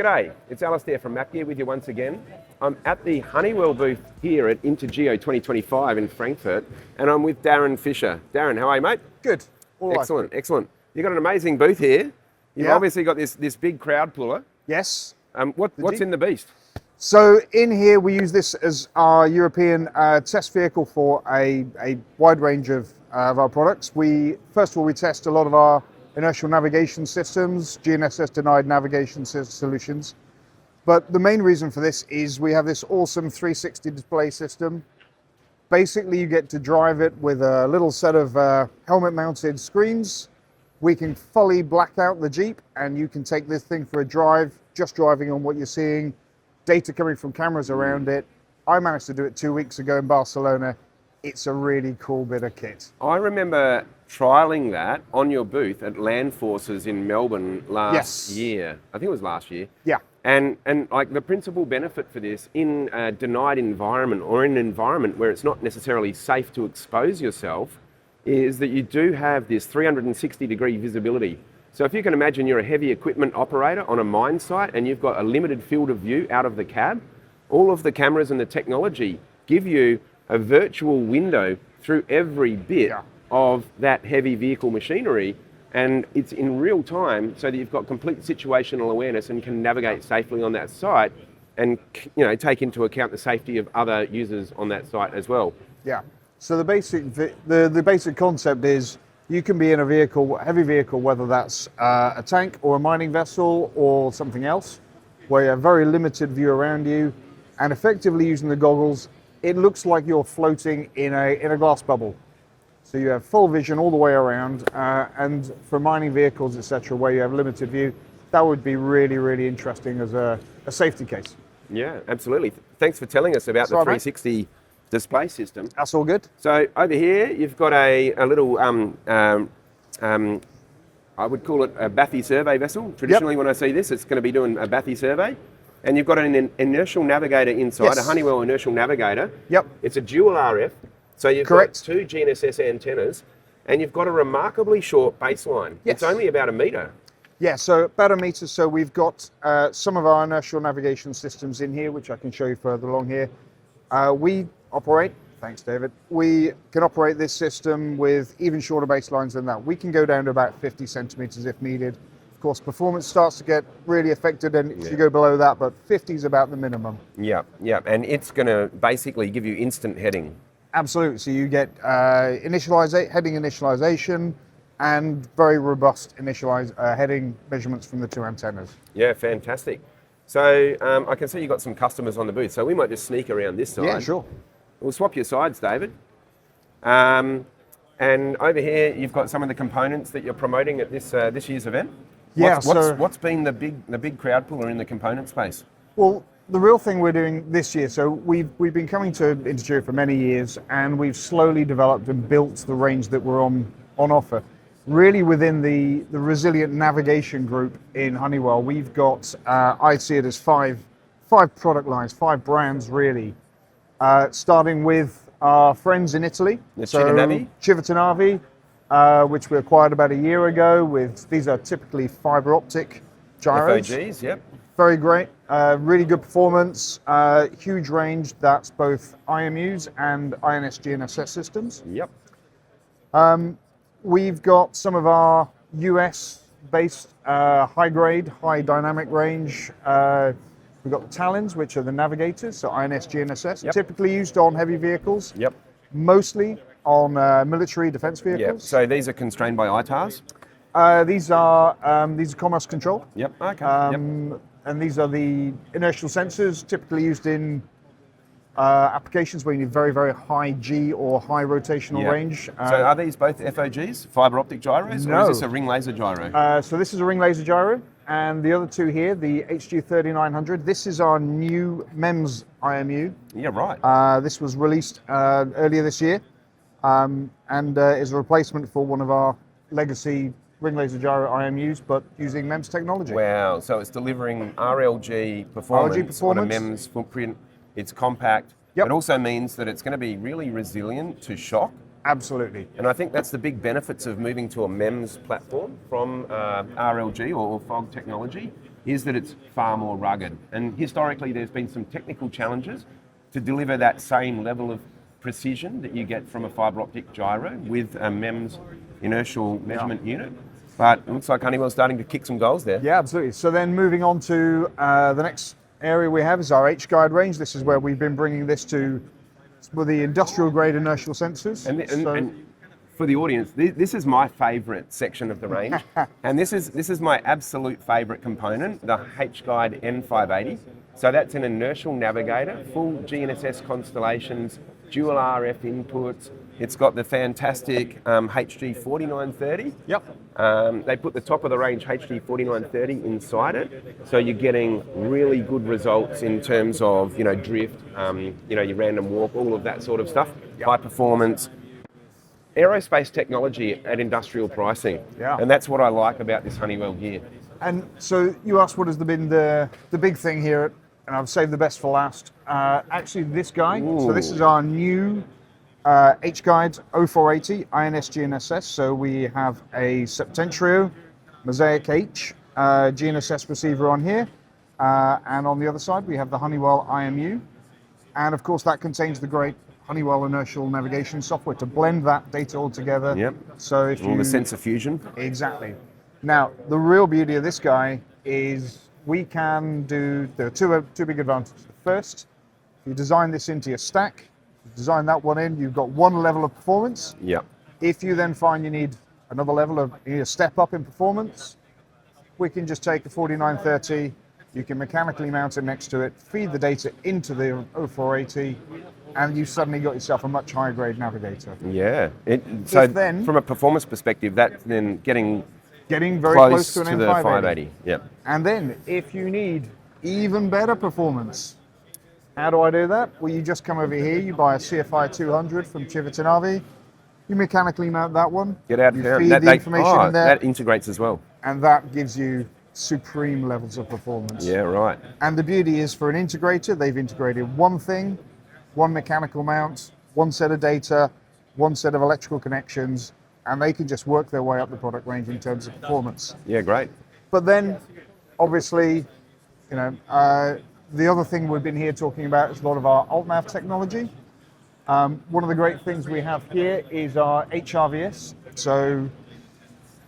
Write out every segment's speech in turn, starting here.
G'day, it's Alistair from Map Gear with you once again. I'm at the Honeywell booth here at Intergeo 2025 in Frankfurt, and I'm with Darren Fisher. Darren, how are you, mate? Good. All right. Excellent, excellent. You've got an amazing booth here. You've Yeah. obviously got this big crowd puller. Yes. What's in the beast? So in here we use this as our European test vehicle for a wide range of our products. First of all, we test a lot of our inertial navigation systems, GNSS-Denied navigation solutions. But the main reason for this is we have this awesome 360 display system. Basically, you get to drive it with a little set of helmet-mounted screens. We can fully black out the Jeep, and you can take this thing for a drive, just driving on what you're seeing, data coming from cameras around it. I managed to do it 2 weeks ago in Barcelona. It's a really cool bit of kit. I remember trialling that on your booth at Land Forces in Melbourne last year. I think it was last year. Yeah. And like the principal benefit for this in a denied environment or in an environment where it's not necessarily safe to expose yourself is that you do have this 360-degree visibility. So if you can imagine you're a heavy equipment operator on a mine site and you've got a limited field of view out of the cab, all of the cameras and the technology give you a virtual window through every bit of that heavy vehicle machinery, and it's in real time so that you've got complete situational awareness and can navigate safely on that site and take into account the safety of other users on that site as well. Yeah. So the basic concept is you can be in a vehicle, heavy vehicle, whether that's a tank or a mining vessel or something else, where you have very limited view around you, and effectively using the goggles, it looks like you're floating in a glass bubble. So you have full vision all the way around, and for mining vehicles, etc., where you have limited view, that would be really, really interesting as a safety case. Yeah, absolutely. Thanks for telling us about the 360 display system. That's all good. So over here, you've got a little, I would call it a Bathy Survey vessel. Traditionally, when I see this, it's going to be doing a Bathy Survey. And you've got an inertial navigator inside, a Honeywell inertial navigator. Yep. It's a dual RF. So you've got two GNSS antennas, and you've got a remarkably short baseline. Yes. It's only about a metre. Yeah, so about a metre. So we've got some of our inertial navigation systems in here, which I can show you further along here. We operate, thanks David, we can operate this system with even shorter baselines than that. We can go down to about 50 centimetres if needed. Of course, performance starts to get really affected and if you go below that, but 50 is about the minimum. Yeah, and it's going to basically give you instant heading. Absolutely. So you get heading initialization and very robust heading measurements from the two antennas. Yeah, fantastic. So I can see you've got some customers on the booth, so we might just sneak around this side. Yeah, sure. We'll swap your sides, David. And over here, you've got some of the components that you're promoting at this year's event. Yeah. What's been the big crowd puller in the component space? Well, the real thing we're doing this year, so we've been coming to Intergeo for many years, and we've slowly developed and built the range that we're on offer. Really within the resilient navigation group in Honeywell, we've got, I see it as five product lines, 5 brands really, starting with our friends in Italy. Civitanavi, which we acquired about a year ago. These are typically fibre optic gyros. FOGs, yep. Very great, really good performance, huge range. That's both IMUs and INS GNSS systems. Yep. We've got some of our US-based high-grade, high dynamic range. We've got the Talons, which are the navigators, so INS GNSS, typically used on heavy vehicles. Yep. Mostly on military defense vehicles. Yep. So these are constrained by ITARs? These are commerce controlled. Yep. Okay. And these are the inertial sensors typically used in applications where you need very, very high G or high rotational range. So are these both FOGs, fibre optic gyros, or is this a ring laser gyro? So this is a ring laser gyro, and the other two here, the HG3900, this is our new MEMS IMU. Yeah, right. This was released earlier this year, and is a replacement for one of our legacy ring laser gyro IMUs, but using MEMS technology. Wow, so it's delivering RLG performance on a MEMS footprint. It's compact. Yep. It also means that it's going to be really resilient to shock. Absolutely. And I think that's the big benefits of moving to a MEMS platform from RLG or fog technology. is that it's far more rugged. And historically, there's been some technical challenges to deliver that same level of precision that you get from a fibre optic gyro with a MEMS inertial measurement unit. But it looks like Honeywell's starting to kick some goals there. Yeah, absolutely. So then moving on to the next area we have is our HGuide range. This is where we've been bringing this to with the industrial grade inertial sensors. And for the audience, this is my favourite section of the range, and this is my absolute favourite component, the HGuide N580. So that's an inertial navigator, full GNSS constellations, dual RF inputs. It's got the fantastic HG4930. Yep. They put the top of the range HG4930 inside it, so you're getting really good results in terms of drift, your random walk, all of that sort of stuff. Yep. High performance. Aerospace technology at industrial pricing. Yeah. And that's what I like about this Honeywell gear. And so you asked what has been the big thing here, and I've saved the best for last. Actually, this guy. Ooh. So this is our new HGuide 0480 INS GNSS. So we have a Septentrio Mosaic H GNSS receiver on here, and on the other side we have the Honeywell IMU, and of course that contains the great Honeywell inertial navigation software to blend that data all together. Yep. So if All the sensor fusion. Exactly. Now, the real beauty of this guy is we can do, there are two big advantages. The first, if you design this into your stack, you design that one in, you've got one level of performance. Yep. If you then find you need another level of, you need a step up in performance, we can just take the 4930, you can mechanically mount it next to it, feed the data into the 0480, and you've suddenly got yourself a much higher grade navigator. Yeah. So then, from a performance perspective, that's then getting very close to an the N580. 580. Yep. And then, if you need even better performance, how do I do that? Well, you just come over here, you buy a CFI 200 from Civitanavi, you mechanically mount that one, Get out you there. feed the information in there, That integrates as well. and that gives you supreme levels of performance. Yeah, right. And the beauty is, for an integrator, they've integrated one thing, one mechanical mount, one set of data, one set of electrical connections, and they can just work their way up the product range in terms of performance. Yeah, great. But then, obviously, the other thing we've been here talking about is a lot of our alt-nav technology. One of the great things we have here is our HRVS. So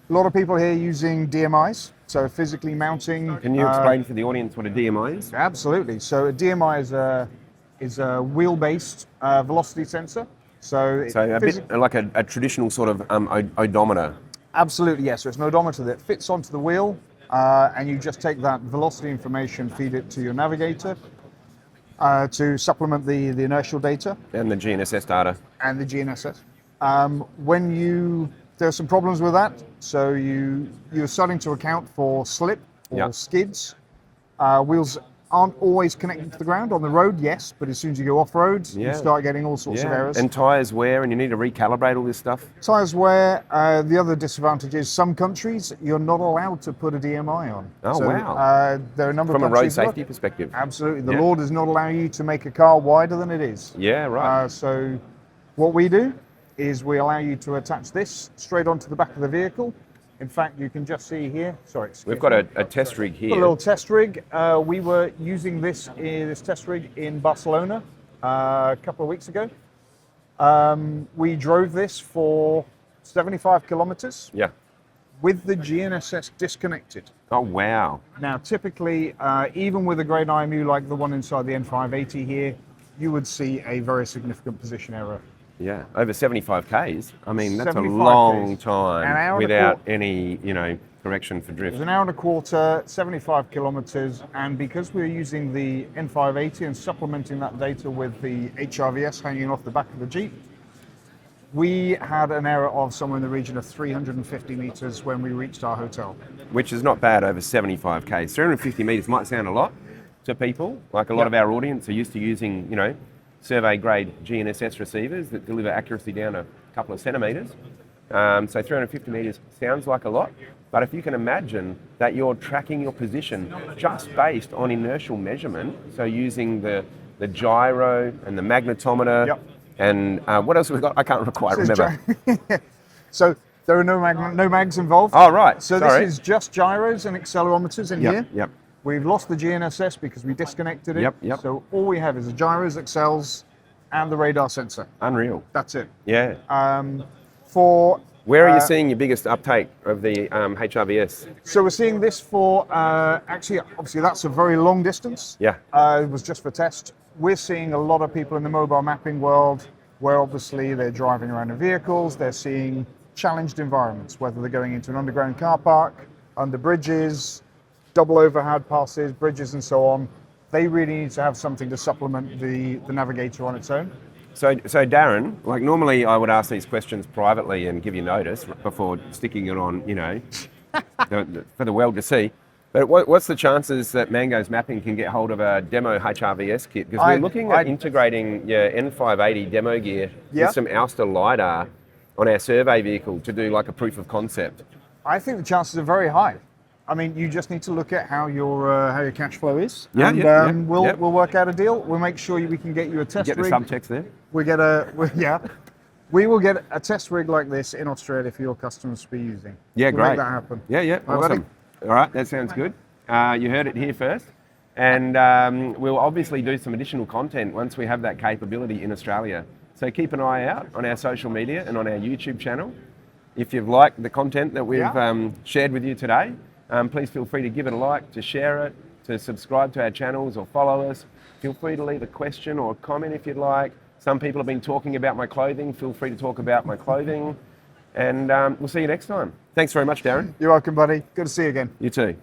a lot of people here using DMIs, so physically mounting. Can you explain for the audience what a DMI is? Absolutely. So a DMI is a wheel-based velocity sensor. So a bit like a traditional sort of odometer. Absolutely, yes. So it's an odometer that fits onto the wheel, and you just take that velocity information, feed it to your navigator to supplement the inertial data. And the GNSS data. And the GNSS. There are some problems with that. So you're starting to account for slip or skids. Wheels aren't always connected to the ground. On the road, yes, but as soon as you go off-road, you start getting all sorts of errors. And tyres wear, and you need to recalibrate all this stuff. Tyres wear. The other disadvantage is some countries, you're not allowed to put a DMI on. Oh, so, wow. There are a number From of a road countries safety perspective. Absolutely. The law does not allow you to make a car wider than it is. Yeah, right. So what we do is we allow you to attach this straight onto the back of the vehicle. In fact, you can just see here, we've got a test rig here. A little test rig. We were using this test rig in Barcelona a couple of weeks ago. We drove this for 75 kilometers. Yeah. With the GNSS disconnected. Oh, wow. Now, typically, even with a great IMU like the one inside the N580 here, you would see a very significant position error. Yeah, over 75 Ks. I mean, that's a 75 long Ks. time without any, correction for It drift. was an hour and a quarter, 75 kilometers, and because we were using the N580 and supplementing that data with the HRVS hanging off the back of the Jeep, we had an error of somewhere in the region of 350 meters when we reached our hotel. Which is not bad over 75 Ks. 350 meters might sound a lot to people. Like a lot of our audience are used to using, survey grade GNSS receivers that deliver accuracy down a couple of centimeters. So 350 meters sounds like a lot, but if you can imagine that you're tracking your position just based on inertial measurement, so using the gyro and the magnetometer, and what else have we got? I can't quite remember. So there are no mags involved. Oh, right. So this is just gyros and accelerometers in here. Yep. We've lost the GNSS because we disconnected it. Yep. So all we have is the gyros, accels, and the radar sensor. Unreal. That's it. Yeah. For Where are you seeing your biggest uptake of the HRVS? So we're seeing this for, actually, obviously that's a very long distance. Yeah. It was just for test. We're seeing a lot of people in the mobile mapping world where obviously they're driving around in vehicles, they're seeing challenged environments, whether they're going into an underground car park, under bridges, double overhead passes, bridges and so on. They really need to have something to supplement the navigator on its own. So Darren, like normally I would ask these questions privately and give you notice before sticking it on, for the world to see. But what's the chances that Mango's Mapping can get hold of a demo HRVS kit? Because we're looking at integrating your N580 demo gear with some Alistair LiDAR on our survey vehicle to do like a proof of concept. I think the chances are very high. I mean, you just need to look at how your cash flow is. We'll work out a deal. We'll make sure we can get you a test rig. Get the subtext there. We will get a test rig like this in Australia for your customers to be using. Yeah, we'll great. Make that happen. Yeah, awesome. All right, that sounds good. You heard it here first. And we'll obviously do some additional content once we have that capability in Australia. So keep an eye out on our social media and on our YouTube channel. If you've liked the content that we've shared with you today, please feel free to give it a like, to share it, to subscribe to our channels or follow us. Feel free to leave a question or a comment if you'd like. Some people have been talking about my clothing. Feel free to talk about my clothing. And we'll see you next time. Thanks very much, Darren. You're welcome, buddy. Good to see you again. You too.